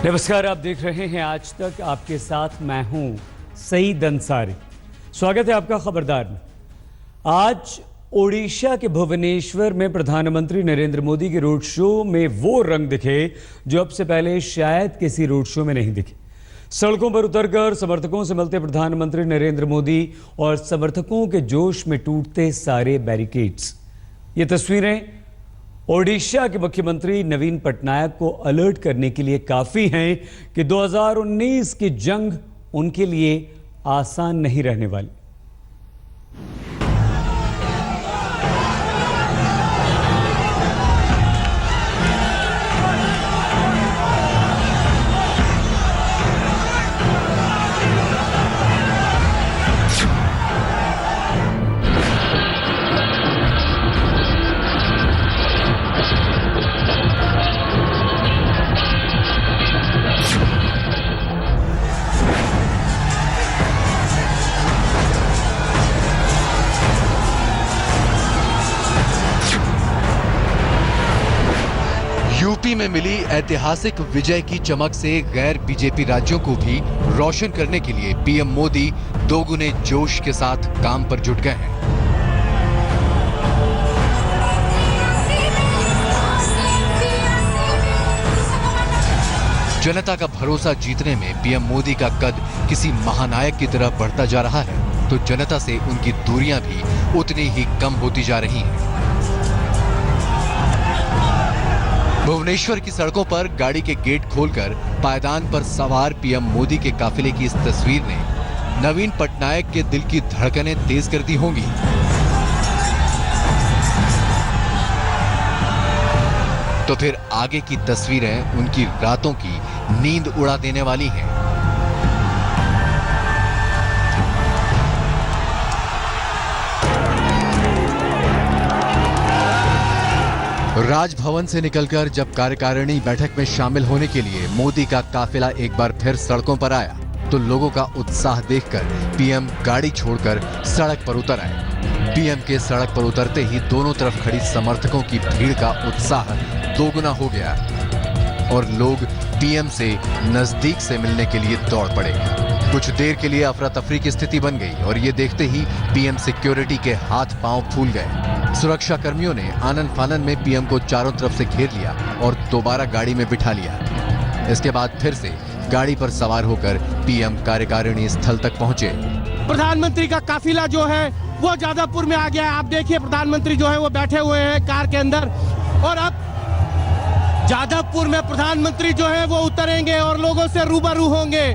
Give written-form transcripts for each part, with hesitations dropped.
नमस्कार, आप देख रहे हैं आज तक। आपके साथ मैं हूं सईद अंसारी। स्वागत है आपका खबरदार में। आज ओडिशा के भुवनेश्वर में प्रधानमंत्री नरेंद्र मोदी के रोड शो में वो रंग दिखे जो अब से पहले शायद किसी रोड शो में नहीं दिखे। सड़कों पर उतरकर समर्थकों से मिलते प्रधानमंत्री नरेंद्र मोदी और समर्थकों के जोश में टूटते सारे बैरिकेड्स। ये तस्वीरें ओडिशा के मुख्यमंत्री नवीन पटनायक को अलर्ट करने के लिए काफी हैं कि 2019 की जंग उनके लिए आसान नहीं रहने वाली। यूपी में मिली ऐतिहासिक विजय की चमक से गैर बीजेपी राज्यों को भी रोशन करने के लिए पीएम मोदी दोगुने जोश के साथ काम पर जुट गए हैं। जनता का भरोसा जीतने में पीएम मोदी का कद किसी महानायक की तरह बढ़ता जा रहा है, तो जनता से उनकी दूरियां भी उतनी ही कम होती जा रही हैं। भुवनेश्वर की सड़कों पर गाड़ी के गेट खोलकर पायदान पर सवार पीएम मोदी के काफिले की इस तस्वीर ने नवीन पटनायक के दिल की धड़कनें तेज कर दी होंगी। तो फिर आगे की तस्वीरें उनकी रातों की नींद उड़ा देने वाली हैं। राजभवन से निकलकर जब कार्यकारिणी बैठक में शामिल होने के लिए मोदी का काफिला एक बार फिर सड़कों पर आया, तो लोगों का उत्साह देखकर पीएम गाड़ी छोड़कर सड़क पर उतर आए। पीएम के सड़क पर उतरते ही दोनों तरफ खड़ी समर्थकों की भीड़ का उत्साह दोगुना हो गया और लोग पीएम से नजदीक से मिलने के लिए दौड़ पड़े। कुछ देर के लिए अफरा तफरी की स्थिति बन गई और ये देखते ही पीएम सिक्योरिटी के हाथ पांव फूल गए। सुरक्षा कर्मियों ने आनन फानन में पीएम को चारों तरफ से घेर लिया और दोबारा गाड़ी में बिठा लिया। इसके बाद फिर से गाड़ी पर सवार होकर पीएम कार्यकारिणी स्थल तक पहुंचे। प्रधानमंत्री का काफिला जो है वो जादवपुर में आ गया है। आप देखिए, प्रधानमंत्री जो है वो बैठे हुए हैं कार के अंदर और अब जादवपुर में प्रधानमंत्री जो है वो उतरेंगे और लोगों से रूबरू होंगे।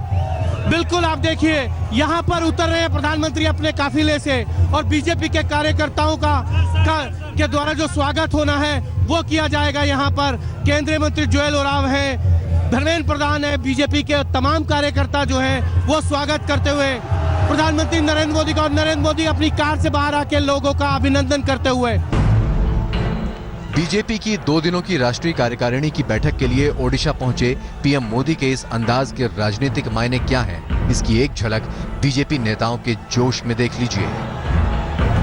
बिल्कुल, आप देखिए यहाँ पर उतर रहे हैं प्रधानमंत्री अपने काफिले से और बीजेपी के कार्यकर्ताओं के द्वारा जो स्वागत होना है वो किया जाएगा। यहाँ पर केंद्रीय मंत्री जुएल ओराव है, धर्मेंद्र प्रधान है, बीजेपी के तमाम कार्यकर्ता जो है वो स्वागत करते हुए प्रधानमंत्री नरेंद्र मोदी का, और नरेंद्र मोदी अपनी कार से बाहर आके लोगों का अभिनंदन करते हुए। बीजेपी की 2 दिनों की राष्ट्रीय कार्यकारिणी की बैठक के लिए ओडिशा पहुंचे पीएम मोदी के इस अंदाज के राजनीतिक मायने क्या हैं, इसकी एक झलक बीजेपी नेताओं के जोश में देख लीजिए।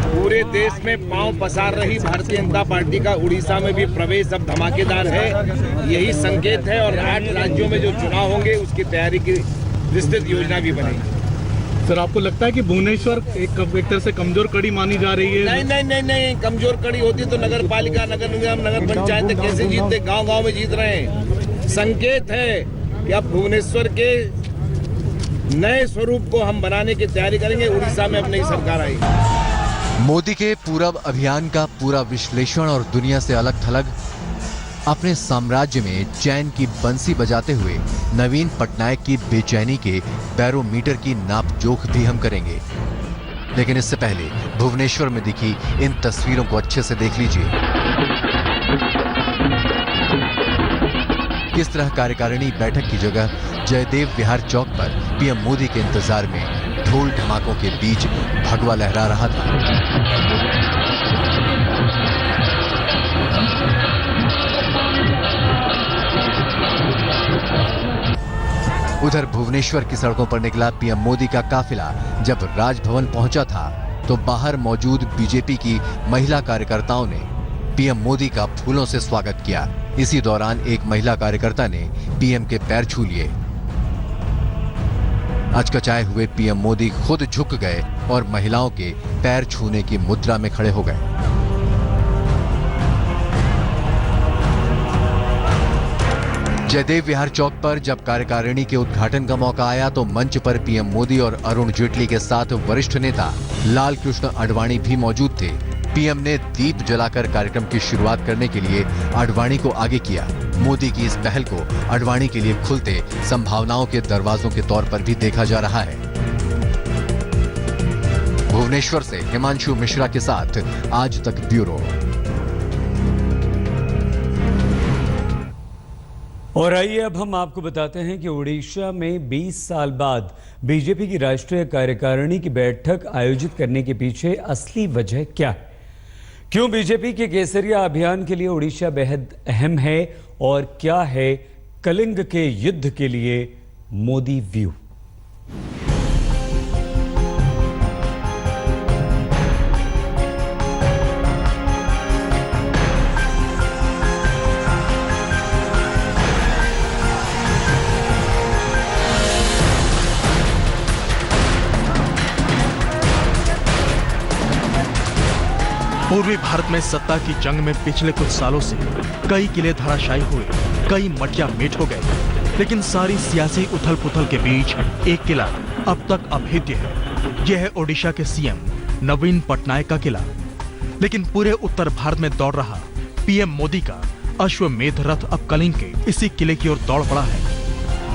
पूरे देश में पांव पसार रही भारतीय जनता पार्टी का उड़ीसा में भी प्रवेश अब धमाकेदार है। यही संकेत है और 8 राज्यों में जो चुनाव होंगे उसकी तैयारी की विस्तृत योजना भी बनेगी। सर, आपको लगता है कि भुवनेश्वर एक तरह से कमजोर कड़ी मानी जा रही है? नहीं, कमजोर कड़ी होती तो नगर पालिका, नगर निगम, नगर पंचायत कैसे जीतते? गांव में जीत रहे हैं। संकेत है कि अब भुवनेश्वर के नए स्वरूप को हम बनाने की तैयारी करेंगे। उड़ीसा में अब नई सरकार आई। मोदी के पूरब अभियान का पूरा विश्लेषण और दुनिया से अलग थलग अपने साम्राज्य में चैन की बंसी बजाते हुए नवीन पटनायक की बेचैनी के बैरोमीटर की नापजोख भी हम करेंगे। लेकिन इससे पहले भुवनेश्वर में दिखी इन तस्वीरों को अच्छे से देख लीजिए। किस तरह कार्यकारिणी बैठक की जगह जयदेव विहार चौक पर पीएम मोदी के इंतजार में ढोल ढमाकों के बीच भगवा लहरा रहा था। उधर भुवनेश्वर की सड़कों पर निकला पीएम मोदी का काफिला जब राजभवन पहुंचा था तो बाहर मौजूद बीजेपी की महिला कार्यकर्ताओं ने पीएम मोदी का फूलों से स्वागत किया। इसी दौरान एक महिला कार्यकर्ता ने पीएम के पैर छू लिए। अचकचाए हुए पीएम मोदी खुद झुक गए और महिलाओं के पैर छूने की मुद्रा में खड़े हो गए। जयदेव विहार चौक पर जब कार्यकारिणी के उद्घाटन का मौका आया तो मंच पर पीएम मोदी और अरुण जेटली के साथ वरिष्ठ नेता लाल कृष्ण आडवाणी भी मौजूद थे। पीएम ने दीप जलाकर कार्यक्रम की शुरुआत करने के लिए आडवाणी को आगे किया। मोदी की इस पहल को आडवाणी के लिए खुलते संभावनाओं के दरवाजों के तौर पर भी देखा जा रहा है। भुवनेश्वर से हिमांशु मिश्रा के साथ आज तक ब्यूरो। और आइए अब हम आपको बताते हैं कि उड़ीसा में 20 साल बाद बीजेपी की राष्ट्रीय कार्यकारिणी की बैठक आयोजित करने के पीछे असली वजह क्या है? क्यों बीजेपी के केसरिया अभियान के लिए उड़ीसा बेहद अहम है और क्या है कलिंग के युद्ध के लिए मोदी व्यू? पूर्वी भारत में सत्ता की जंग में पिछले कुछ सालों से कई किले धराशायी हुए, कई मटिया मेट हो गए, लेकिन सारी सियासी उथल पुथल के बीच एक किला अब तक अभेद्य है। यह है ओडिशा के सीएम नवीन पटनायक का किला। लेकिन पूरे उत्तर भारत में दौड़ रहा पीएम मोदी का अश्वमेध रथ अब कलिंग के इसी किले की ओर दौड़ पड़ा है।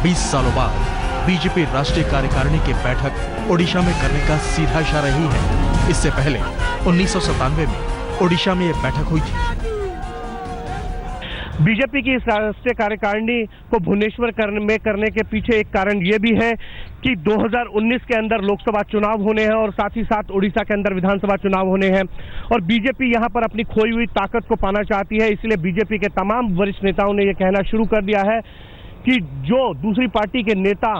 20 सालों बाद बीजेपी राष्ट्रीय कार्यकारिणी की बैठक ओडिशा में करने का सीधा इशारा ही है। इससे पहले 1997 में ओडिशा में यह बैठक हुई थी। बीजेपी की इस राष्ट्रीय कार्यकारिणी को भुवनेश्वर में करने के पीछे एक कारण ये भी है कि 2019 के अंदर लोकसभा चुनाव होने हैं और साथ ही साथ उड़ीसा के अंदर विधानसभा चुनाव होने हैं और बीजेपी यहां पर अपनी खोई हुई ताकत को पाना चाहती है। इसलिए बीजेपी के तमाम वरिष्ठ नेताओं ने यह कहना शुरू कर दिया है कि जो दूसरी पार्टी के नेता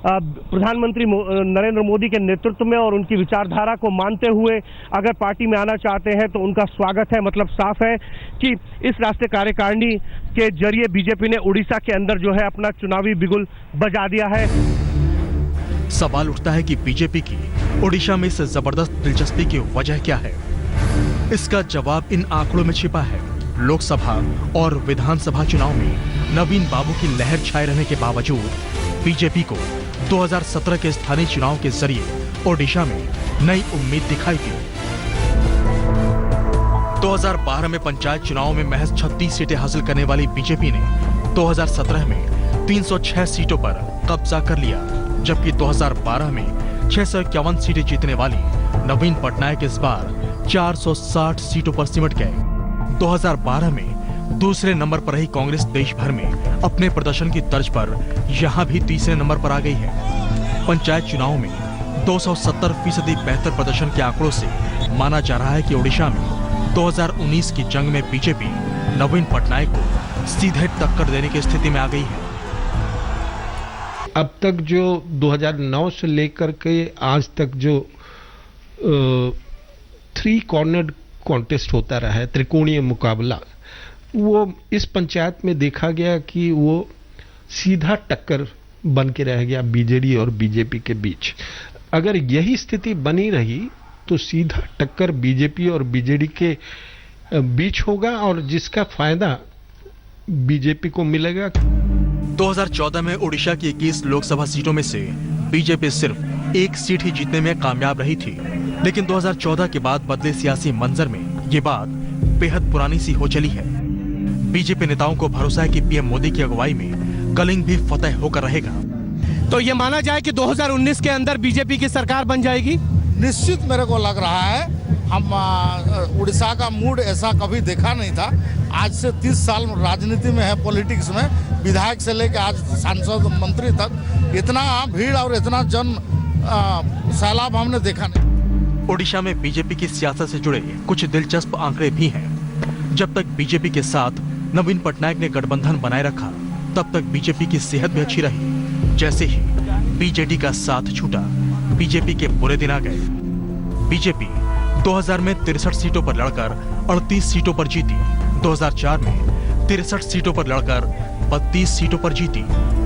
प्रधानमंत्री नरेंद्र मोदी के नेतृत्व में और उनकी विचारधारा को मानते हुए अगर पार्टी में आना चाहते हैं तो उनका स्वागत है। मतलब साफ है कि इस राष्ट्रीय कार्यकारिणी के जरिए बीजेपी ने उड़ीसा के अंदर जो है अपना चुनावी बिगुल बजा दिया है। सवाल उठता है कि बीजेपी की ओडिशा में इस जबरदस्त दिलचस्पी की वजह क्या है? इसका जवाब इन आंकड़ों में छिपा है। लोकसभा और विधानसभा चुनाव में नवीन बाबू की लहर छाए रहने के बावजूद बीजेपी को 2017 के स्थानीय चुनाव के जरिए ओडिशा में नई उम्मीद दिखाई दी। 2012 में पंचायत चुनाव में महज 36 सीटें हासिल करने वाली बीजेपी ने 2017 में 306 सीटों पर कब्जा कर लिया, जबकि 2012 में 651 सीटें जीतने वाली नवीन पटनायक इस बार 460 सीटों पर सिमट गए। 2012 में दूसरे नंबर पर रही कांग्रेस देश भर में अपने प्रदर्शन की तर्ज पर यहां भी तीसरे नंबर पर आ गई है। पंचायत चुनाव में 270% बेहतर प्रदर्शन के आंकड़ों से माना जा रहा है कि ओडिशा में 2019 की जंग में बीजेपी नवीन पटनायक को सीधे टक्कर देने की स्थिति में आ गई है। अब तक जो 2009 से लेकर के आज तक जो 3 कॉर्नर्ड कॉन्टेस्ट होता रहा है, त्रिकोणीय मुकाबला, वो इस पंचायत में देखा गया कि वो सीधा टक्कर बन के रह गया बीजेडी और बीजेपी के बीच। अगर यही स्थिति बनी रही तो सीधा टक्कर बीजेपी और बीजेडी के बीच होगा और जिसका फायदा बीजेपी को मिलेगा। 2014 में ओडिशा की 21 लोकसभा सीटों में से बीजेपी सिर्फ एक सीट ही जीतने में कामयाब रही थी, लेकिन 2014 के बाद बदले सियासी मंजर में ये बात बेहद पुरानी सी हो चली है। बीजेपी नेताओं को भरोसा है कि पीएम मोदी की अगुवाई में कलिंग भी फतेह होकर रहेगा। तो ये माना जाए कि 2019 के अंदर बीजेपी की सरकार बन जाएगी। निश्चित मेरे को लग रहा है। हम उड़ीसा का मूड ऐसा कभी देखा नहीं था। आज से 30 साल राजनीति में है, पॉलिटिक्स में, विधायक से लेकर आज सांसद मंत्री तक इतना भीड़ और इतना जन सैलाब हमने देखा नहीं। ओडिशा में बीजेपी की सियासत से जुड़े कुछ दिलचस्प आंकड़े भी हैं। जब तक बीजेपी के साथ नवीन पटनायक ने गठबंधन बनाए रखा, तब तक बीजेपी की सेहत भी अच्छी रही। जैसे ही बीजेडी का साथ छूटा, बीजेपी के बुरे दिन आ गए। बीजेपी 2000 में 63 सीटों पर लड़कर 38 सीटों पर जीती। 2004 में 63 सीटों पर लड़कर 32 सीटों पर जीती।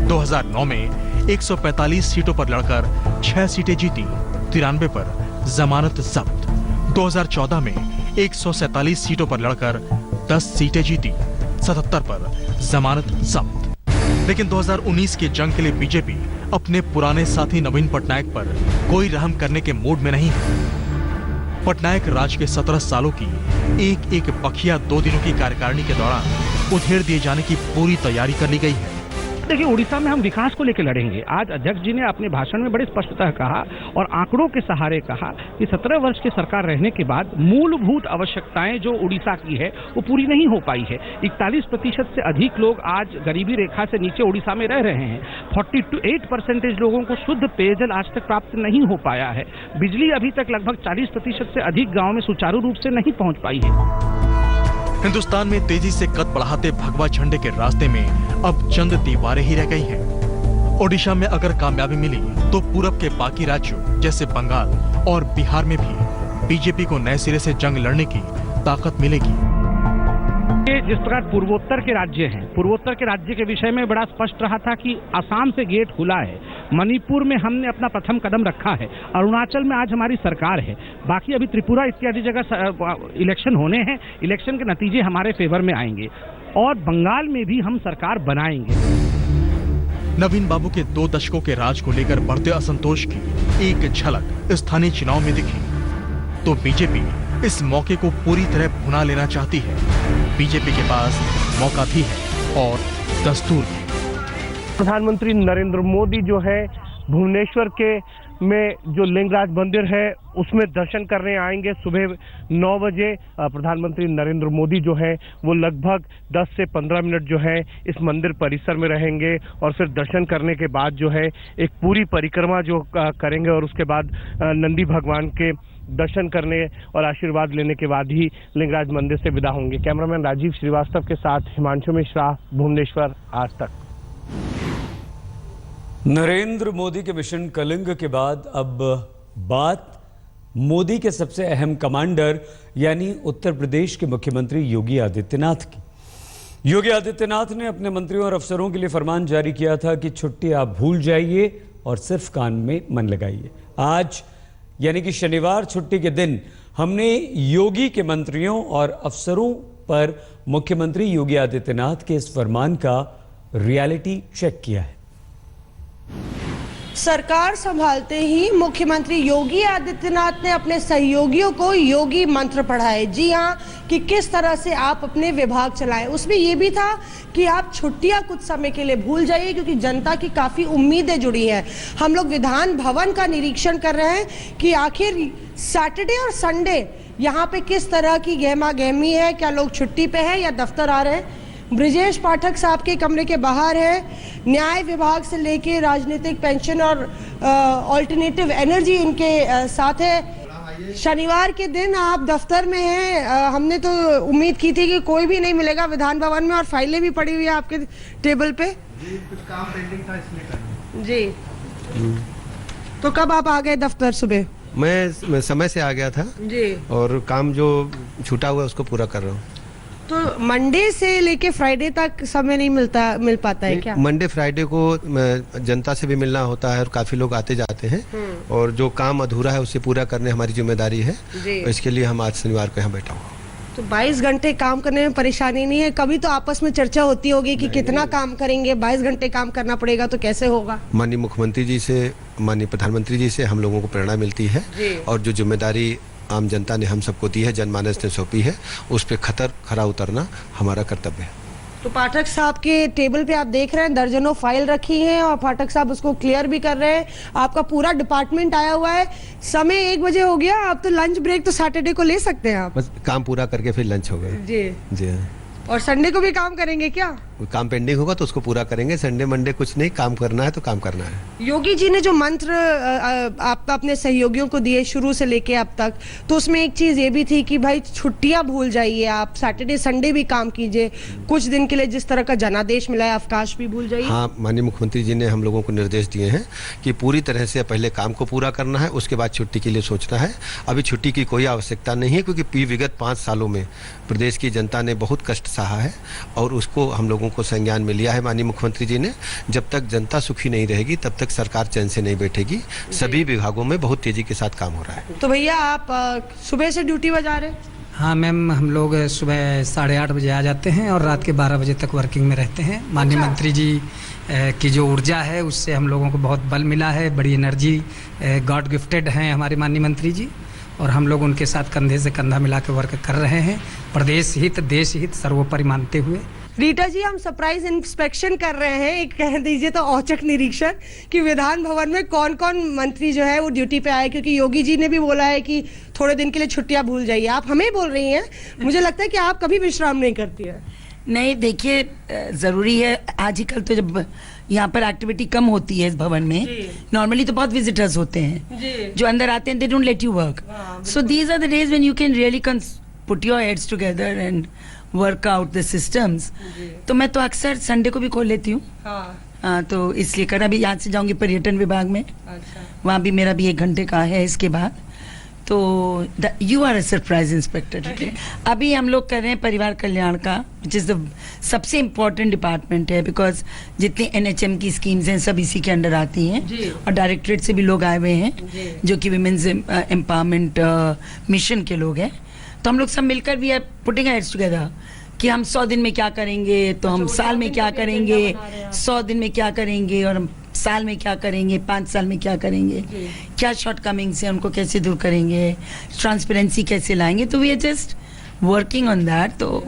2009 में 145 सीटों पर लड़कर 6 सीटें जीती, 93 पर जमानत जब्त। 2014 में 147 सीटों पर लड़कर 10 सीटें जीती, 77 पर जमानत जब्त। लेकिन 2019 के जंग के लिए बीजेपी अपने पुराने साथी नवीन पटनायक पर कोई रहम करने के मूड में नहीं है। पटनायक राज के 17 सालों की एक एक पखिया 2 दिनों की कार्यकारिणी के दौरान उधेड़ दिए जाने की पूरी तैयारी कर ली गई है। देखिए, उड़ीसा में हम विकास को लेकर लड़ेंगे। आज अध्यक्ष जी ने अपने भाषण में बड़े स्पष्टतः कहा और आंकड़ों के सहारे कहा कि 17 वर्ष की सरकार रहने के बाद मूलभूत आवश्यकताएं जो उड़ीसा की है वो पूरी नहीं हो पाई है। 41% से अधिक लोग आज गरीबी रेखा से नीचे उड़ीसा में रह रहे हैं। 48% लोगों को शुद्ध पेयजल आज तक प्राप्त नहीं हो पाया है। बिजली अभी तक लगभग 40% से अधिक गाँव में सुचारू रूप से नहीं पहुँच पाई है। हिंदुस्तान में तेजी से कद बढ़ाते भगवा झंडे के रास्ते में अब चंद दीवारें ही रह गई हैं। ओडिशा में अगर कामयाबी मिली तो पूरब के बाकी राज्यों जैसे बंगाल और बिहार में भी बीजेपी को नए सिरे से जंग लड़ने की ताकत मिलेगी। जिस प्रकार पूर्वोत्तर के राज्य हैं, पूर्वोत्तर के राज्य के विषय में बड़ा स्पष्ट रहा था कि असम से गेट खुला है, मणिपुर में हमने अपना प्रथम कदम रखा है, अरुणाचल में आज हमारी सरकार है, बाकी अभी त्रिपुरा इत्यादि जगह इलेक्शन होने हैं, इलेक्शन के नतीजे हमारे फेवर में आएंगे और बंगाल में भी हम सरकार बनाएंगे। नवीन बाबू के 2 दशकों के राज को लेकर बढ़ते असंतोष की एक झलक स्थानीय चुनाव में दिखी तो बीजेपी इस मौके को पूरी तरह भुना लेना चाहती है। बीजेपी के पास मौका भी है और दस्तूर भी। प्रधानमंत्री नरेंद्र मोदी जो है भुवनेश्वर के में जो लिंगराज मंदिर है उसमें दर्शन करने आएंगे। सुबह 9 बजे प्रधानमंत्री नरेंद्र मोदी जो है वो लगभग 10 से 15 मिनट जो है इस मंदिर परिसर में रहेंगे और फिर दर्शन करने के बाद जो है एक पूरी परिक्रमा जो करेंगे और उसके बाद नंदी भगवान के दर्शन करने और आशीर्वाद लेने के बाद ही लिंगराज मंदिर से विदा होंगे। कैमरामैन राजीव श्रीवास्तव के साथ हिमांशु मिश्रा, भुवनेश्वर, आज तक। नरेंद्र मोदी के मिशन कलिंग के बाद अब बात मोदी के सबसे अहम कमांडर यानी उत्तर प्रदेश के मुख्यमंत्री योगी आदित्यनाथ की। योगी आदित्यनाथ ने अपने मंत्रियों और अफसरों के लिए फरमान जारी किया था कि छुट्टी आप भूल जाइए और सिर्फ काम में मन लगाइए। आज यानी कि शनिवार छुट्टी के दिन हमने योगी के मंत्रियों और अफसरों पर मुख्यमंत्री योगी आदित्यनाथ के इस फरमान का रियलिटी चेक किया है। सरकार संभालते ही मुख्यमंत्री योगी आदित्यनाथ ने अपने सहयोगियों को योगी मंत्र पढ़ाए। जी हाँ, कि किस तरह से आप अपने विभाग चलाएं। उसमें यह भी था कि आप छुट्टियां कुछ समय के लिए भूल जाइए क्योंकि जनता की काफी उम्मीदें जुड़ी हैं। हम लोग विधान भवन का निरीक्षण कर रहे हैं कि आखिर सैटरडे और संडे यहाँ पे किस तरह की गहमा गहमी है, क्या लोग छुट्टी पे हैं या दफ्तर आ रहे हैं। ब्रिजेश पाठक साहब के कमरे के बाहर है। न्याय विभाग से लेके राजनीतिक पेंशन और ऑल्टरनेटिव एनर्जी इनके साथ है। शनिवार के दिन आप दफ्तर में हैं। हमने तो उम्मीद की थी कि कोई भी नहीं मिलेगा विधान भवन में और फाइलें भी पड़ी हुई है आपके टेबल पे। जी, कुछ काम पेंडिंग था इसलिए कर। जी, तो कब आप आ गए दफ्तर? सुबह मैं समय से आ गया था जी, और काम जो छूटा हुआ है उसको पूरा कर रहा हूँ। तो मंडे से लेके फ्राइडे तक समय नहीं मिल पाता है क्या? मंडे फ्राइडे को जनता से भी मिलना होता है और काफी लोग आते जाते हैं और जो काम अधूरा है उसे पूरा करने हमारी जिम्मेदारी है। इसके लिए हम आज शनिवार को यहाँ बैठा हुआ। तो 22 घंटे काम करने में परेशानी नहीं है? कभी तो आपस में चर्चा होती होगी कि कितना काम करेंगे, 22 घंटे काम करना पड़ेगा तो कैसे होगा? माननीय मुख्यमंत्री जी से, माननीय प्रधानमंत्री जी से हम लोगों को प्रेरणा मिलती है और जो जिम्मेदारी आम जनता ने हम सबको दी है, जनमानस ने सौंपी है, उस पे खरा उतरना हमारा कर्तव्य है। तो पाठक साहब के टेबल पे आप देख रहे हैं दर्जनों फाइल रखी हैं और पाठक साहब उसको क्लियर भी कर रहे हैं। आपका पूरा डिपार्टमेंट आया हुआ है। समय 1 बजे हो गया, आप तो लंच ब्रेक तो सैटरडे को ले सकते हैं आप। बस काम पूरा करके फिर लंच हो गए। जी जी। और संडे को भी काम करेंगे क्या? काम पेंडिंग होगा तो उसको पूरा करेंगे। संडे मंडे कुछ नहीं, काम करना है तो काम करना है। योगी जी ने जो मंत्र आप अपने सहयोगियों को दिए शुरू से लेके अब तक, तो उसमें एक चीज ये भी थी कि भाई छुट्टियां भूल जाइए, आप सैटरडे संडे भी काम कीजिए, कुछ दिन के लिए जिस तरह का जनादेश मिला है अवकाश भी भूल जाइए। हाँ, माननीय मुख्यमंत्री जी ने हम लोगों को निर्देश दिए हैं कि पूरी तरह से पहले काम को पूरा करना है, उसके बाद छुट्टी के लिए सोचना है। अभी छुट्टी की कोई आवश्यकता नहीं है, क्योंकि विगत 5 सालों में प्रदेश की जनता ने बहुत कष्ट सहा है और उसको हम लोगों को संज्ञान में लिया है माननीय मुख्यमंत्री जी ने। जब तक जनता सुखी नहीं रहेगी तब तक सरकार चैन से नहीं बैठेगी। सभी विभागों में बहुत तेजी के साथ काम हो रहा है। तो भैया आप सुबह से ड्यूटी बजा रहे हैं? हाँ मैम, हम लोग सुबह 8:30 बजे आ जाते हैं और रात के 12 बजे तक वर्किंग में रहते हैं। माननीय मंत्री जी की जो ऊर्जा है उससे हम लोगों को बहुत बल मिला है, बड़ी एनर्जी, गॉड गिफ्टेड हैं हमारे माननीय मंत्री जी, और हम लोग उनके साथ कंधे से कंधा मिला के वर्क कर रहे हैं, प्रदेश हित देश हित सर्वोपरि मानते हुए। रीटा जी, हम सरप्राइज इंस्पेक्शन कर रहे हैं, एक कह दीजिए तो औचक निरीक्षण कि विधान भवन में कौन कौन मंत्री जो है वो ड्यूटी पे आए, क्योंकि योगी जी ने भी बोला है कि थोड़े दिन के लिए छुट्टियां भूल जाइए। आप हमें बोल रही हैं, मुझे लगता है कि आप कभी विश्राम नहीं करती है। नहीं, देखिए ज़रूरी है, आजकल तो जब यहाँ पर एक्टिविटी कम होती है इस भवन में, नॉर्मली तो बहुत विजिटर्स होते हैं जो अंदर आते हैं, they don't let you work. So these are the days when you can really put your heads together and work out the systems. तो मैं तो अक्सर संडे को भी खोल लेती हूँ। तो इसलिए कर अभी यहाँ से जाऊँगी पर्यटन विभाग में। वहाँ भी मेरा भी 1 घंटे का है इसके बाद। तो you are a surprise inspector. अभी हम लोग कर रहे हैं परिवार कल्याण का, विच इज़ द सबसे इम्पोर्टेंट डिपार्टमेंट है, बिकॉज जितनी NHM की स्कीम्स हैं सब इसी के अंडर आती हैं, और डायरेक्टरेट से भी लोग आए हुए हैं जो कि विमेंस एम्पावरमेंट मिशन के लोग हैं। तो हम लोग सब मिलकर भी आर पुटिंग हेड्स टुगेदर कि हम 100 दिन में क्या करेंगे, तो हम साल में क्या करेंगे, 100 दिन में क्या करेंगे, और हम साल में क्या करेंगे, 5 साल में क्या करेंगे, क्या शॉर्टकमिंग्स हैं उनको कैसे दूर करेंगे, ट्रांसपेरेंसी कैसे लाएंगे। तो we are just working on that. तो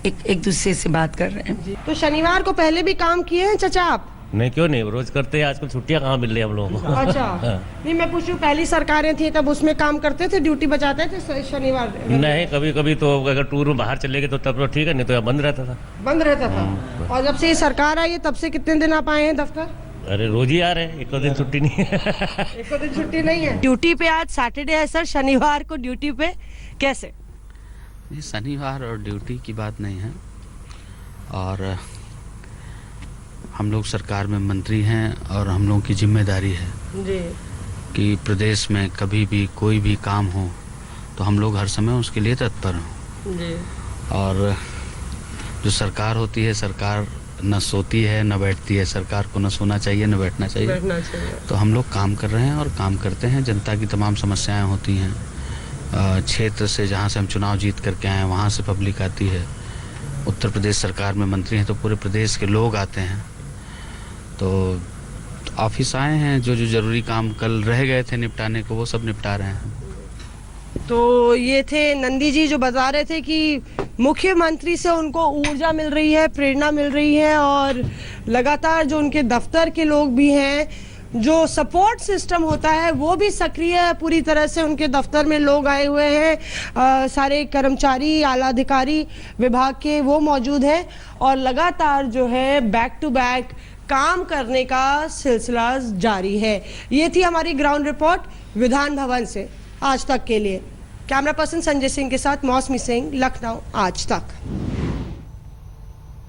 एक दूसरे से बात कर रहे हैं। तो शनिवार को पहले भी काम किए हैं चाचा आप? नहीं, क्यों नहीं, रोज करते हैं। आजकल छुट्टियां कहाँ मिल रही है हम लोगों को। अच्छा। नहीं, मैं पूछूं, पहली सरकारें थी तब उसमें काम करते थे, ड्यूटी बजाते थे शनिवार? नहीं, कभी कभी तो अगर टूर में बाहर चले गए तो तब तो ठीक है, नहीं तो बंद रहता था। बंद रहता था। और जब से ये सरकार आई है तब से कितने दिन आप आए हैं दफ्तर? अरे रोज ही आ रहे हैं, 1 दिन छुट्टी नहीं है। 1 दिन छुट्टी नहीं है। ड्यूटी पे आज सैटरडे है सर, शनिवार को ड्यूटी पे कैसे? शनिवार और ड्यूटी की बात नहीं है, और हम लोग सरकार में मंत्री हैं और हम लोगों की जिम्मेदारी है कि प्रदेश में कभी भी कोई भी काम हो तो हम लोग हर समय उसके लिए तत्पर हों। और जो सरकार होती है, सरकार न सोती है न बैठती है। सरकार को न सोना चाहिए न बैठना चाहिए। तो हम लोग काम कर रहे हैं और काम करते हैं। जनता की तमाम समस्याएं होती हैं, क्षेत्र से जहाँ से हम चुनाव जीत करके आए हैं वहाँ से पब्लिक आती है। उत्तर प्रदेश सरकार में मंत्री हैं तो पूरे प्रदेश के लोग आते हैं। तो ऑफिस आए हैं, जो जो जरूरी काम कल रह गए थे निपटाने को वो सब निपटा रहे हैं। तो ये थे नंदी जी जो बता रहे थे कि मुख्यमंत्री से उनको ऊर्जा मिल रही है, प्रेरणा मिल रही है, और लगातार जो उनके दफ्तर के लोग भी हैं, जो सपोर्ट सिस्टम होता है वो भी सक्रिय है पूरी तरह से। उनके दफ्तर में लोग आए हुए हैं, सारे कर्मचारी, आला अधिकारी विभाग के वो मौजूद हैं, और लगातार जो है बैक टू बैक काम करने का सिलसिला जारी है। ये थी हमारी ग्राउंड रिपोर्ट विधान भवन से आज तक के लिए। कैमरा पर्सन संजय सिंह के साथ मौसमी सिंह, लखनऊ आज तक।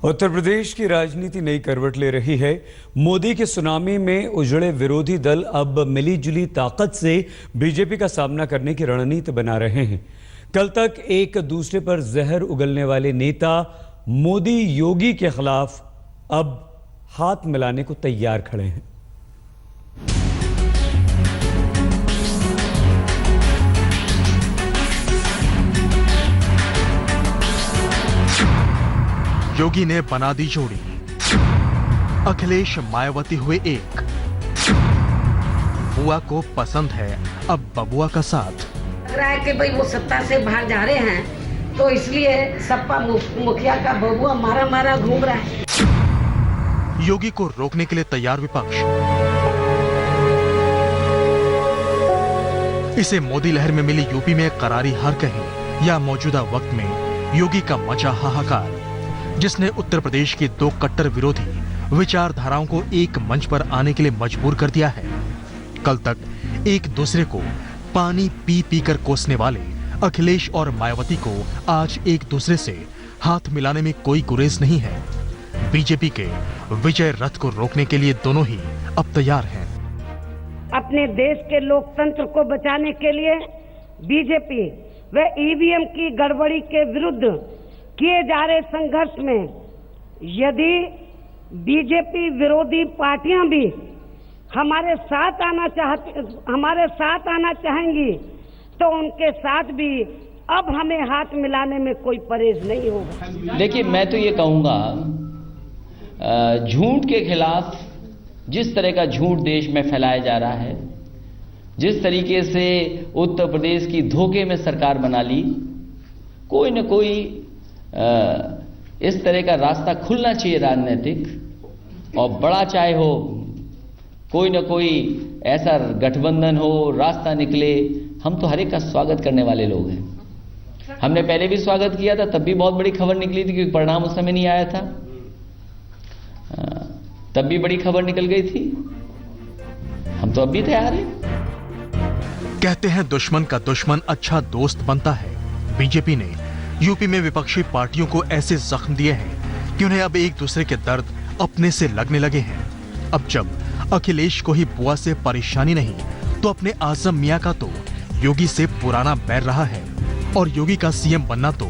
उत्तर प्रदेश की राजनीति नई करवट ले रही है। मोदी के सुनामी में उजड़े विरोधी दल अब मिलीजुली ताकत से बीजेपी का सामना करने की रणनीति बना रहे हैं। कल तक एक दूसरे पर जहर उगलने वाले नेता मोदी योगी के खिलाफ अब हाथ मिलाने को तैयार खड़े हैं। योगी ने बना दी जोड़ी, अखिलेश मायावती हुए एक। बुआ को पसंद है अब बबुआ का साथ। लग रहा है कि भाई वो सत्ता से बाहर जा रहे हैं, तो इसलिए सपा मुखिया का बबुआ मारा मारा घूम रहा है। योगी को रोकने के लिए तैयार विपक्ष। इसे मोदी लहर में मिली यूपी में करारी हार कहें या मौजूदा वक्त में योगी का मचा हाहाकार। जिसने उत्तर प्रदेश की दो कट्टर विरोधी विचारधाराओं को एक मंच पर आने के लिए मजबूर कर दिया है। कल तक एक दूसरे को पानी पी पी कर कोसने वाले अखिलेश और मायावती को आज एक दूसरे से हाथ मिलाने में कोई गुरेज नहीं है। बीजेपी के विजय रथ को रोकने के लिए दोनों ही अब तैयार हैं। अपने देश के लोकतंत्र को बचाने के लिए बीजेपी व ईवीएम की गड़बड़ी के विरुद्ध किए जा रहे संघर्ष में यदि बीजेपी विरोधी पार्टियां भी हमारे साथ आना चाहेंगी तो उनके साथ भी अब हमें हाथ मिलाने में कोई परहेज नहीं होगा। देखिए, मैं तो ये कहूंगा, झूठ के खिलाफ जिस तरह का झूठ देश में फैलाया जा रहा है, जिस तरीके से उत्तर प्रदेश की धोखे में सरकार बना ली, कोई न कोई इस तरह का रास्ता खुलना चाहिए राजनीतिक, और बड़ा चाहे हो, कोई न कोई ऐसा गठबंधन हो, रास्ता निकले। हम तो हर एक का स्वागत करने वाले लोग हैं। हमने पहले भी स्वागत किया था, तब भी बहुत बड़ी खबर निकली थी क्योंकि परिणाम उस समय नहीं आया था, तब भी बड़ी खबर निकल गई थी। हम तो अब भी तैयार हैं। कहते हैं दुश्मन का दुश्मन अच्छा दोस्त बनता है। बीजेपी ने यूपी में विपक्षी पार्टियों को ऐसे जख्म दिए हैं कि उन्हें अब एक दूसरे के दर्द अपने से लगने लगे हैं। अब जब अखिलेश को ही बुआ से परेशानी नहीं तो अपने आजम मियां का तो योगी से पुराना बैर रहा है, और योगी का सीएम बनना तो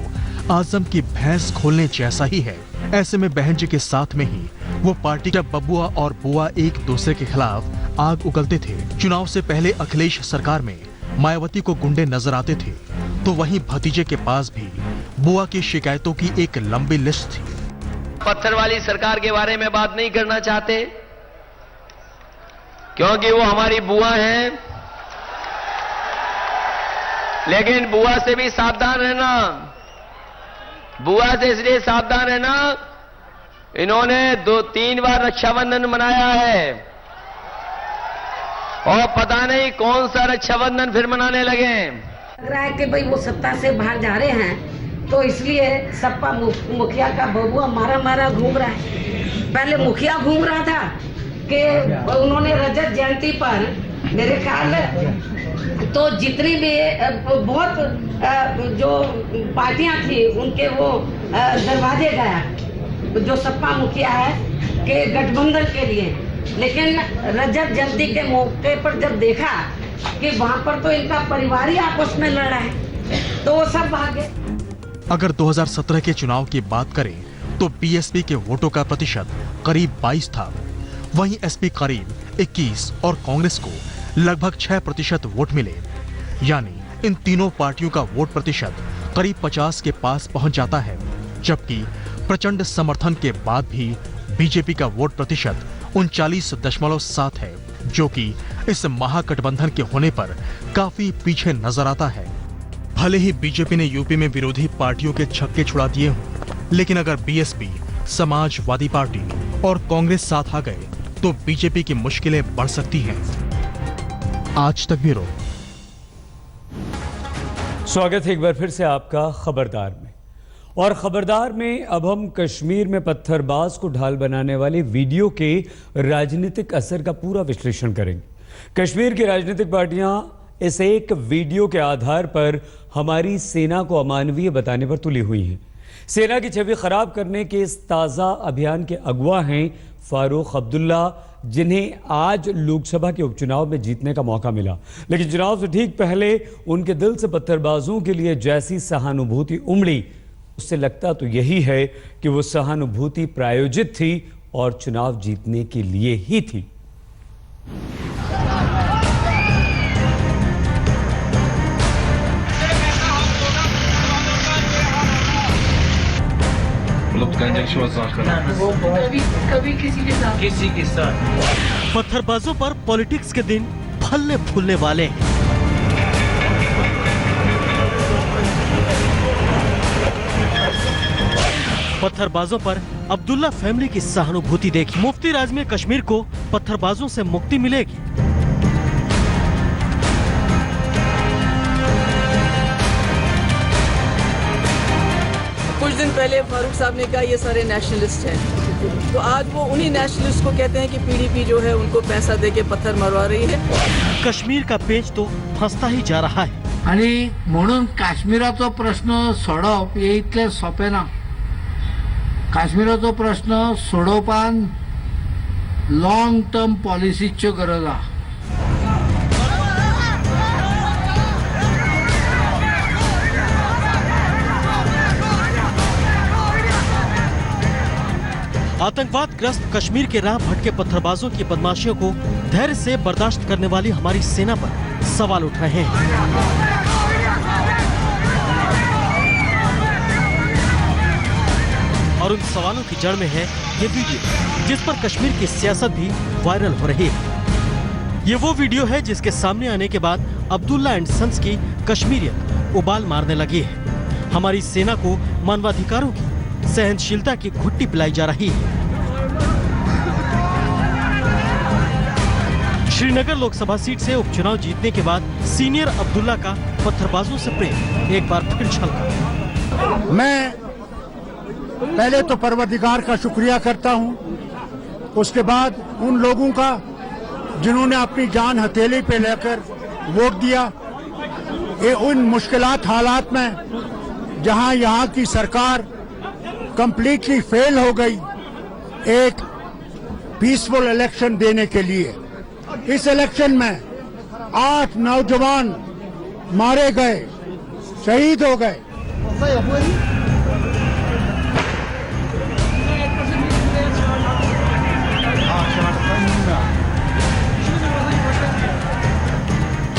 आजम की भैंस खोलने जैसा ही है। ऐसे में बहन जी के साथ में ही वो पार्टी, जब बबुआ और बुआ एक दूसरे के खिलाफ आग उगलते थे, चुनाव से पहले अखिलेश सरकार में मायावती को गुंडे नजर आते थे, तो वहीं भतीजे के पास भी बुआ की शिकायतों की एक लंबी लिस्ट थी। पत्थर वाली सरकार के बारे में बात नहीं करना चाहते क्योंकि वो हमारी बुआ हैं, लेकिन बुआ से भी सावधान रहना। बुआ से इसलिए सावधान रहना, इन्होंने 2-3 बार रक्षाबंधन मनाया है और पता नहीं कौन सा रक्षाबंधन फिर मनाने लगे। लग रहा है कि भाई वो सत्ता से बाहर जा रहे हैं, तो इसलिए सपा मुखिया का बबुआ मारा घूम रहा है। पहले मुखिया घूम रहा था कि उन्होंने रजत जयंती पर मेरे ख्याल तो जितनी भी बहुत जो पार्टियां थी उनके वो दरवाजे गया, जो सपा मुखिया है के गठबंधन के लिए। लेकिन रजत जयंती के मौके पर जब देखा कि वहां पर तो इनका परिवार ही आपस में लड़ रहा है, तो वो सब भागे। अगर 2017 के चुनाव की बात करें तो बीएसपी के वोटों का प्रतिशत करीब 22 था, वहीं एसपी करीब 21 और कांग्रेस को लगभग 6% वोट मिले। यानी इन तीनों पार्टियों का वोट प्रतिशत करीब 50 के पास पहुंच जाता है, जबकि प्रचंड समर्थन के बाद भी बीजेपी का वोट प्रतिशत 39.7 है, जो कि इस महागठबंधन के होने पर काफी पीछे नजर आता है। भले ही बीजेपी ने यूपी में विरोधी पार्टियों के छक्के छुड़ा दिए हों, लेकिन अगर बीएसपी, समाजवादी पार्टी और कांग्रेस साथ आ गए तो बीजेपी की मुश्किलें बढ़ सकती हैं। आज तक ब्यूरो। स्वागत है एक बार फिर से आपका खबरदार में। और खबरदार में अब हम कश्मीर में पत्थरबाज को ढाल बनाने वाले वीडियो के राजनीतिक असर का पूरा विश्लेषण करेंगे। कश्मीर की राजनीतिक पार्टियां इस एक वीडियो के आधार पर हमारी सेना को अमानवीय बताने पर तुली हुई हैं। सेना की छवि खराब करने के इस ताज़ा अभियान के अगुवा हैं फारूक अब्दुल्ला, जिन्हें आज लोकसभा के उपचुनाव में जीतने का मौका मिला, लेकिन चुनाव से ठीक पहले उनके दिल से पत्थरबाजों के लिए जैसी सहानुभूति उमड़ी, उससे लगता तो यही है कि वो सहानुभूति प्रायोजित थी और चुनाव जीतने के लिए ही थी। कभी किसी के साथ पत्थरबाजों पर पॉलिटिक्स के दिन फलने फूलने वाले हैं। पत्थरबाजों पर अब्दुल्ला फैमिली की सहानुभूति देखी। मुफ्ती राज में कश्मीर को पत्थरबाजों से मुक्ति मिलेगी। कोई कुछ दिन पहले फारूक साहब ने कहा ये सारे नेशनलिस्ट हैं, तो आज वो उन्हीं नेशनलिस्ट को कहते हैं कि पीडीपी जो है उनको पैसा देके पत्थर मरवा रही है। कश्मीर का पेच तो फंसता ही जा रहा है आणि म्हणून काश्मीराचो प्रश्न सोडप हे इतले सोपे ना। काश्मीराचो प्रश्न सोडोवपान लॉंग टर्म पॉलिसीच्यो गरज आहा। आतंकवाद ग्रस्त कश्मीर के राह भटके पत्थरबाजों की बदमाशियों को धैर्य से बर्दाश्त करने वाली हमारी सेना पर सवाल उठ रहे हैं। और उन सवालों की जड़ में है ये वीडियो जिस पर कश्मीर की सियासत भी वायरल हो रही है। ये वो वीडियो है जिसके सामने आने के बाद अब्दुल्ला एंड सन्स की कश्मीरियत उबाल मारने लगी है। हमारी सेना को मानवाधिकारों की सहनशीलता की घुट्टी पिलाई जा रही है। श्रीनगर लोकसभा सीट से उपचुनाव जीतने के बाद सीनियर अब्दुल्ला का पत्थरबाजों से प्रेम एक बार फिर छलका। मैं पहले तो परवरदिगार का शुक्रिया करता हूं, उसके बाद उन लोगों का जिन्होंने अपनी जान हथेली पे लेकर वोट दिया। ये उन मुश्किलात हालात में जहां यहां की सरकार कंप्लीटली फेल हो गई, एक पीसफुल इलेक्शन देने के लिए। इस इलेक्शन में 8 नौजवान मारे गए, शहीद हो गए।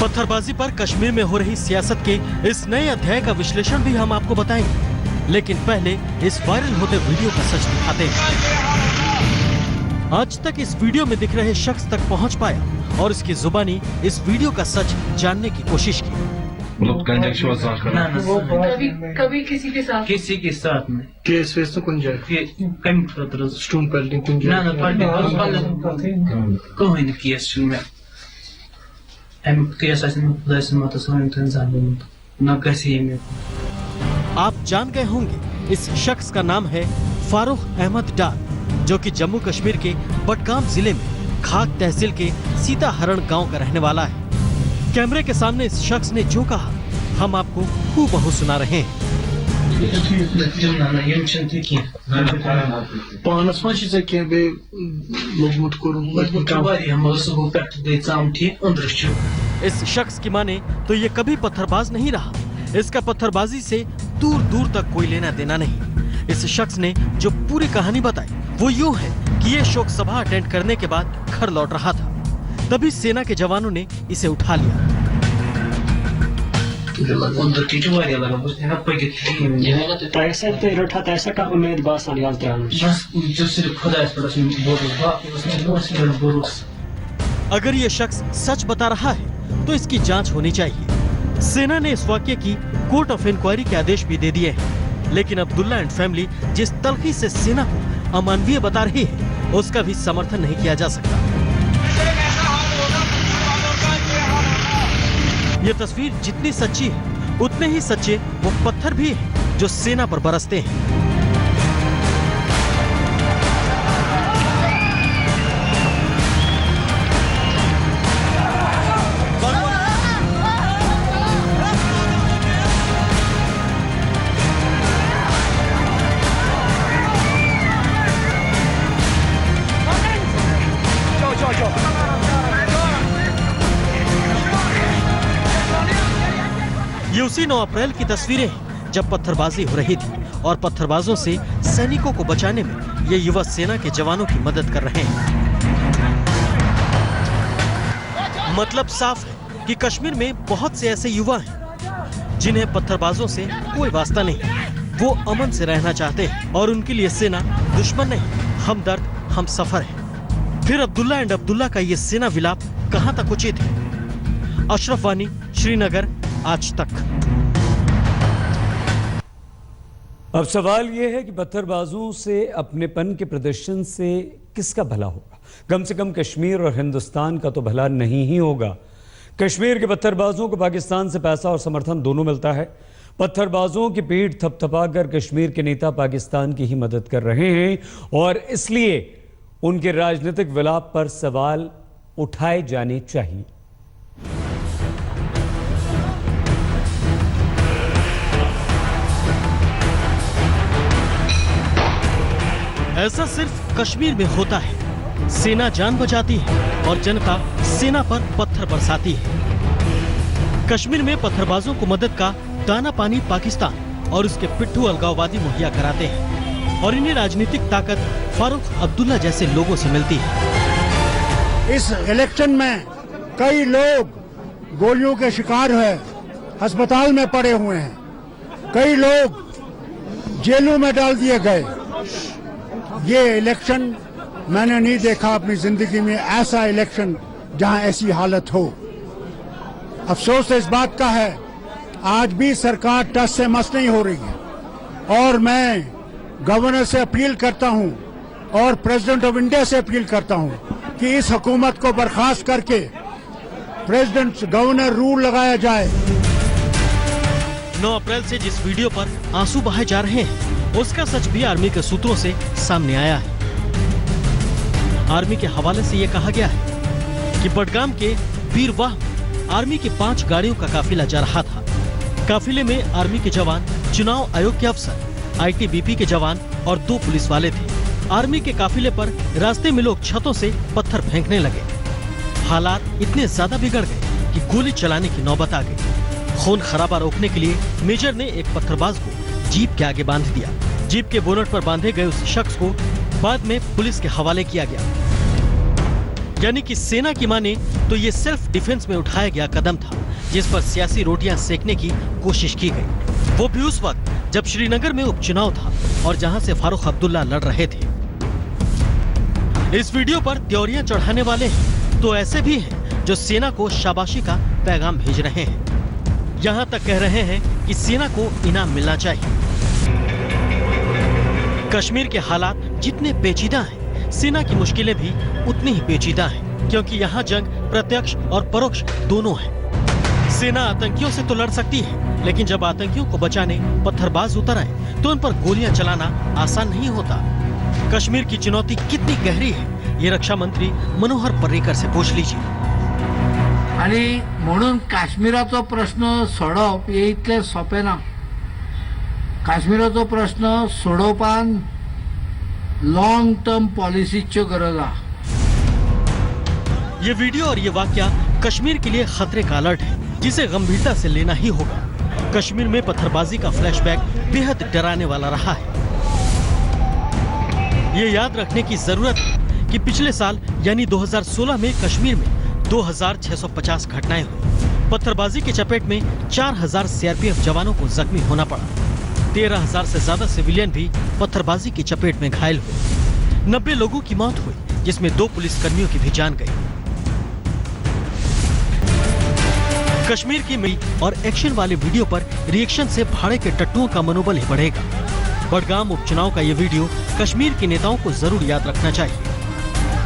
पत्थरबाजी पर कश्मीर में हो रही सियासत के इस नए अध्याय का विश्लेषण भी हम आपको बताएंगे, लेकिन पहले इस वायरल होते वीडियो का सच दिखाते हैं। आज तक इस वीडियो में दिख रहे शख्स तक पहुंच पाया और इसकी जुबानी इस वीडियो का सच जानने की कोशिश की। कभी किसी के साथ में केस वेस तो कुंजा कम खतरा स्टोन पेल्टिंग कुंजा ना कहीं नहीं किया में हम केस ऐसे में खुदा से मत सुन तो इंसान ना कैसे में। आप जान गए होंगे इस शख्स का नाम है फारूक अहमद डार, जो कि जम्मू कश्मीर के बडगाम जिले में खाक तहसील के सीताहरण गांव का रहने वाला है। कैमरे के सामने इस शख्स ने जो कहा हम आपको हूबहू सुना रहे हैं। इस शख्स की माने तो ये कभी पत्थरबाज नहीं रहा। इसका पत्थरबाजी से दूर दूर तक कोई लेना देना नहीं। इस शख्स ने जो पूरी कहानी बताई वो यूं है कि ये शोक सभा अटेंड करने के बाद घर लौट रहा था, तभी सेना के जवानों ने इसे उठा लिया। अगर ये शख्स सच बता रहा है तो इसकी जांच होनी चाहिए। सेना ने इस वाकये की कोर्ट ऑफ इंक्वायरी के आदेश भी दे दिए हैं, लेकिन अब्दुल्ला एंड फैमिली जिस तलखी से सेना को अमानवीय बता रही है उसका भी समर्थन नहीं किया जा सकता। ये तस्वीर जितनी सच्ची है उतने ही सच्चे वो पत्थर भी हैं जो सेना पर बरसते हैं। ये उसी 9 अप्रैल की तस्वीरें हैं जब पत्थरबाजी हो रही थी और पत्थरबाजों से सैनिकों को बचाने में ये युवा सेना के जवानों की मदद कर रहे हैं। मतलब साफ है कि कश्मीर में बहुत से ऐसे युवा हैं जिन्हें पत्थरबाजों से कोई वास्ता नहीं। वो अमन से रहना चाहते हैं और उनके लिए सेना दुश्मन नहीं, हमदर्द हम सफर है। फिर अब्दुल्ला एंड अब्दुल्ला का ये सेना विलाप कहां तक उचित है? अशरफ वानी, श्रीनगर, आज तक। अब सवाल यह है कि पत्थरबाजों से अपनेपन के प्रदर्शन से किसका भला होगा? कम से कम कश्मीर और हिंदुस्तान का तो भला नहीं ही होगा। कश्मीर के पत्थरबाजों को पाकिस्तान से पैसा और समर्थन दोनों मिलता है। पत्थरबाजों की पीठ थपथपाकर कश्मीर के नेता पाकिस्तान की ही मदद कर रहे हैं और इसलिए उनके राजनीतिक विलाप पर सवाल उठाए जाने चाहिए। ऐसा सिर्फ कश्मीर में होता है। सेना जान बचाती है और जनता सेना पर पत्थर बरसाती है। कश्मीर में पत्थरबाजों को मदद का दाना पानी पाकिस्तान और उसके पिट्ठू अलगाववादी मुहैया कराते हैं और इन्हें राजनीतिक ताकत फारूक अब्दुल्ला जैसे लोगों से मिलती है। इस इलेक्शन में कई लोग गोलियों के शिकार हुए, अस्पताल में पड़े हुए हैं, कई लोग जेलों में डाल दिए गए। ये इलेक्शन मैंने नहीं देखा अपनी जिंदगी में, ऐसा इलेक्शन जहां ऐसी हालत हो। अफसोस इस बात का है आज भी सरकार टस से मस नहीं हो रही है और मैं गवर्नर से अपील करता हूं और प्रेसिडेंट ऑफ इंडिया से अपील करता हूं कि इस हुकूमत को बर्खास्त करके प्रेसिडेंट गवर्नर रूल लगाया जाए। 9 अप्रैल से जिस वीडियो पर आंसू बहाए जा रहे हैं उसका सच भी आर्मी के सूत्रों से सामने आया है। आर्मी के हवाले से ये कहा गया है कि बडगाम के वीरवाह आर्मी की 5 गाड़ियों का काफिला जा रहा था। काफिले में आर्मी के जवान, चुनाव आयोग के अफसर, आईटीबीपी के जवान और 2 पुलिस वाले थे। आर्मी के काफिले पर रास्ते में लोग छतों से पत्थर फेंकने लगे। हालात इतने ज्यादा बिगड़ गए कि गोली चलाने की नौबत आ गई। खून खराबा रोकने के लिए मेजर ने एक पत्थरबाज को जीप के आगे बांध दिया। जीप के बोनट पर बांधे गए उस शख्स को बाद में पुलिस के हवाले किया गया। यानी कि सेना की माने तो ये सेल्फ डिफेंस में उठाया गया कदम था जिस पर सियासी रोटियां सेकने की कोशिश की गई। वो भी उस वक्त जब श्रीनगर में उपचुनाव था और जहां से फारूक अब्दुल्ला लड़ रहे थे। इस वीडियो पर त्योरियां चढ़ाने वाले हैं तो ऐसे भी हैं जो सेना को शाबाशी का पैगाम भेज रहे हैं। यहां तक कह रहे हैं कि सेना को इनाम मिलना चाहिए। कश्मीर के हालात जितने पेचीदा हैं, सेना की मुश्किलें भी उतनी ही पेचीदा हैं, क्योंकि यहाँ जंग प्रत्यक्ष और परोक्ष दोनों है। सेना आतंकियों से तो लड़ सकती है, लेकिन जब आतंकियों को बचाने पत्थरबाज उतर आए तो उन पर गोलियां चलाना आसान नहीं होता। कश्मीर की चुनौती कितनी गहरी है ये रक्षा मंत्री मनोहर पर्रिकर से पूछ लीजिए। आणि म्हणून काश्मीराचो प्रश्न सोडप हे इतले सोपे ना। काश्मीराचो प्रश्न सोडोवपान लॉन्ग टर्म पॉलिसीच्यो गरज आहा। ये वीडियो और ये वाकया कश्मीर के लिए खतरे का अलर्ट है जिसे गंभीरता से लेना ही होगा। कश्मीर में पत्थरबाजी का फ्लैशबैक बेहद डराने वाला रहा है। ये याद रखने की जरूरत है कि पिछले साल यानी 2016 में कश्मीर में 2650 घटनाएं हुई। पत्थरबाजी की चपेट में 4000 सीआरपीएफ जवानों को जख्मी होना पड़ा। 13,000 से ज्यादा सिविलियन भी पत्थरबाजी की चपेट में घायल हुए। 90 लोगों की मौत हुई, जिसमें 2 पुलिसकर्मियों की भी जान गई। कश्मीर की मई और एक्शन वाले वीडियो पर रिएक्शन से भाड़े के टट्टुओं का मनोबल ही बढ़ेगा। बडगाम उपचुनाव का ये वीडियो कश्मीर के नेताओं को जरूर याद रखना चाहिए।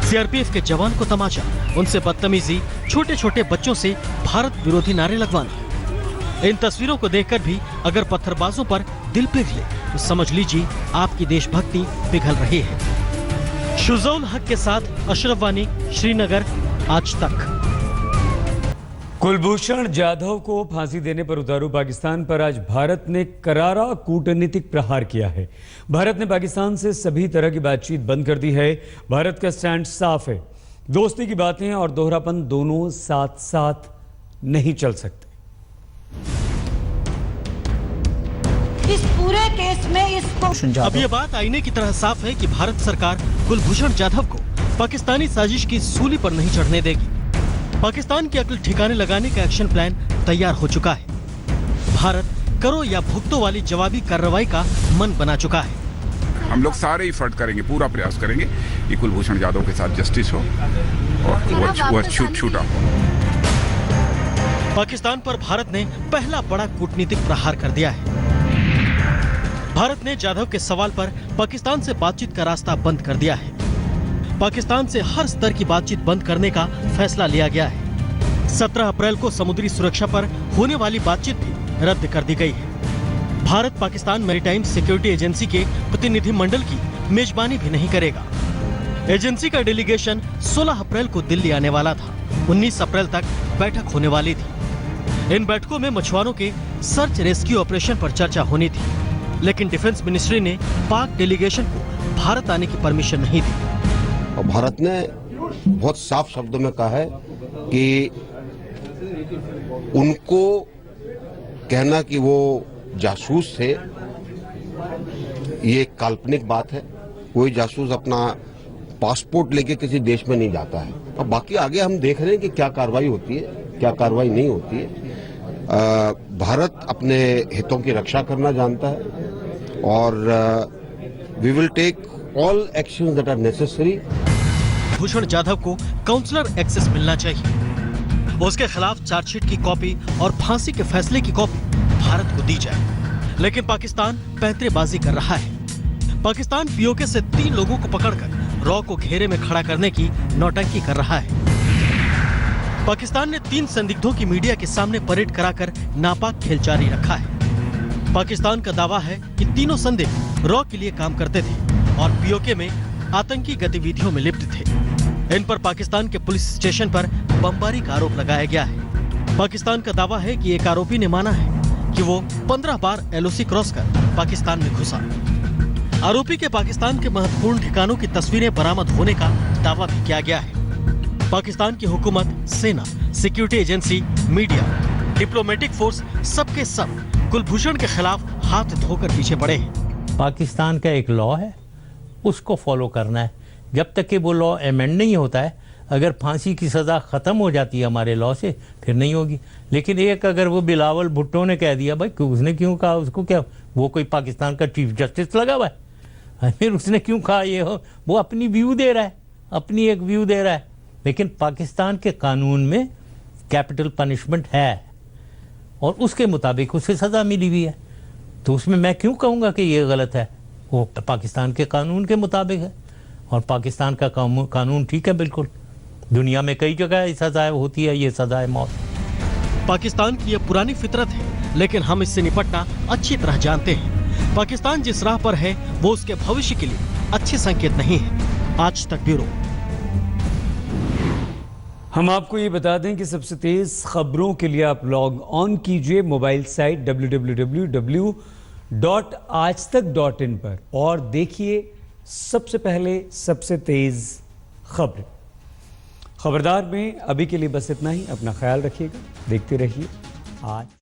सीआरपीएफ के जवान को तमाचा, उनसे बदतमीजी, छोटे छोटे बच्चों से भारत विरोधी नारे लगवाना। इन तस्वीरों को देखकर भी अगर पत्थरबाजों पर दिल पिघले तो समझ लीजिए आपकी देशभक्ति पिघल रही है। शुजौल हक के साथ अशरफ वानी, श्रीनगर, आज तक। कुलभूषण जाधव को फांसी देने पर उतारू पाकिस्तान पर आज भारत ने करारा कूटनीतिक प्रहार किया है। भारत ने पाकिस्तान से सभी तरह की बातचीत बंद कर दी है। भारत का स्टैंड साफ है, दोस्ती की बातें और दोहरापन दोनों साथ साथ नहीं चल सकते। इस पूरे केस में इसको अब ये बात आईने की तरह साफ है कि भारत सरकार कुलभूषण जाधव को पाकिस्तानी साजिश की सूली पर नहीं चढ़ने देगी। पाकिस्तान की अक्ल ठिकाने लगाने का एक्शन प्लान तैयार हो चुका है। भारत करो या भुगतो वाली जवाबी कार्रवाई का मन बना चुका है। हम लोग सारे एफर्ट करेंगे, पूरा प्रयास करेंगे कि कुलभूषण जाधव के साथ जस्टिस हो और वो छूटा हो। पाकिस्तान पर भारत ने पहला बड़ा कूटनीतिक प्रहार कर दिया है। भारत ने जाधव के सवाल पर पाकिस्तान से बातचीत का रास्ता बंद कर दिया है। पाकिस्तान से हर स्तर की बातचीत बंद करने का फैसला लिया गया है। 17 अप्रैल को समुद्री सुरक्षा पर होने वाली बातचीत भी रद्द कर दी गई है। Bharat Pakistan maritime security agency के प्रतिनिधिमंडल की मेजबानी भी नहीं करेगा। एजेंसी का डेलीगेशन 16 अप्रैल को दिल्ली आने वाला था। 19 अप्रैल तक बैठक होने वाली थी। इन बैठकों में मछुआरों के सर्च रेस्क्यू ऑपरेशन पर चर्चा होनी थी, लेकिन डिफेंस मिनिस्ट्री ने पाक डेलीगेशन को भारत आने की परमिशन नहीं दी। और भारत ने बहुत साफ शब्दों में कहा है कि उनको कहना कि वो जासूस थे, ये काल्पनिक बात है। कोई जासूस अपना पासपोर्ट लेके किसी देश में नहीं जाता है। अब बाकी आगे हम देख रहे हैं कि क्या कार्रवाई होती है, क्या कार्रवाई नहीं होती है। भारत अपने हितों की रक्षा करना जानता है और we will take all actions that are necessary. Bhushan Jadhav को काउंसलर एक्सेस मिलना चाहिए। उसके खिलाफ चार्जशीट की कॉपी और फांसी के फैसले की कॉपी भारत को दी जाए, लेकिन पाकिस्तान पैंतरेबाजी कर रहा है। पाकिस्तान पीओके से 3 लोगों को पकड़कर रॉ को घेरे में खड़ा करने की नौटंकी कर रहा है। पाकिस्तान ने 3 संदिग्धों की मीडिया के सामने परेड कराकर नापाक खेल जारी रखा है। पाकिस्तान का दावा है कि तीनों संदिग्ध रॉ के लिए काम करते थे और पीओके में आतंकी गतिविधियों में लिप्त थे। इन पर पाकिस्तान के पुलिस स्टेशन पर बमबारी का आरोप लगाया गया है। पाकिस्तान का दावा है कि एक आरोपी ने माना है कि वो 15 बार एलओसी क्रॉस कर पाकिस्तान में घुसा। आरोपी के पाकिस्तान के महत्वपूर्ण ठिकानों की तस्वीरें बरामद होने का दावा भी किया गया है। पाकिस्तान की हुकूमत, सेना, security agency, media, diplomatic force सबके सब कुलभूषण के खिलाफ हाथ धोकर पीछे पड़े हैं। पाकिस्तान का एक लॉ है, उसको फॉलो करना है। जब तक कि वो लॉ अमेंड नहीं होता है, अगर फांसी की सज़ा ख़त्म हो जाती है हमारे लॉ से, फिर नहीं होगी। लेकिन एक अगर वो बिलावल भुट्टो ने कह दिया, भाई उसने क्यों कहा, उसको क्या, वो कोई पाकिस्तान का चीफ जस्टिस लगा हुआ है, फिर उसने क्यों कहा ये हो, वो अपनी व्यू दे रहा है, अपनी एक व्यू दे रहा है। लेकिन पाकिस्तान के कानून में कैपिटल पनिशमेंट है और उसके मुताबिक उसे सज़ा मिली हुई है, तो उसमें मैं क्यों कहूँगा कि ये गलत है। वो पाकिस्तान के कानून के मुताबिक है और पाकिस्तान का कानून ठीक है बिल्कुल। दुनिया में कई जगह सजाएं होती है, ये सजाएं मौत। पाकिस्तान की यह पुरानी फितरत है, लेकिन हम इससे निपटना अच्छी तरह जानते हैं। पाकिस्तान जिस राह पर है वो उसके भविष्य के लिए अच्छे संकेत नहीं है। आज तक ब्यूरो। हम आपको ये बता दें कि सबसे तेज खबरों के लिए आप लॉग ऑन कीजिए मोबाइल साइट www.aajtak.in पर और देखिए सबसे पहले सबसे तेज खबरें। खबरदार में अभी के लिए बस इतना ही। अपना ख्याल रखिएगा, देखते रहिए आज।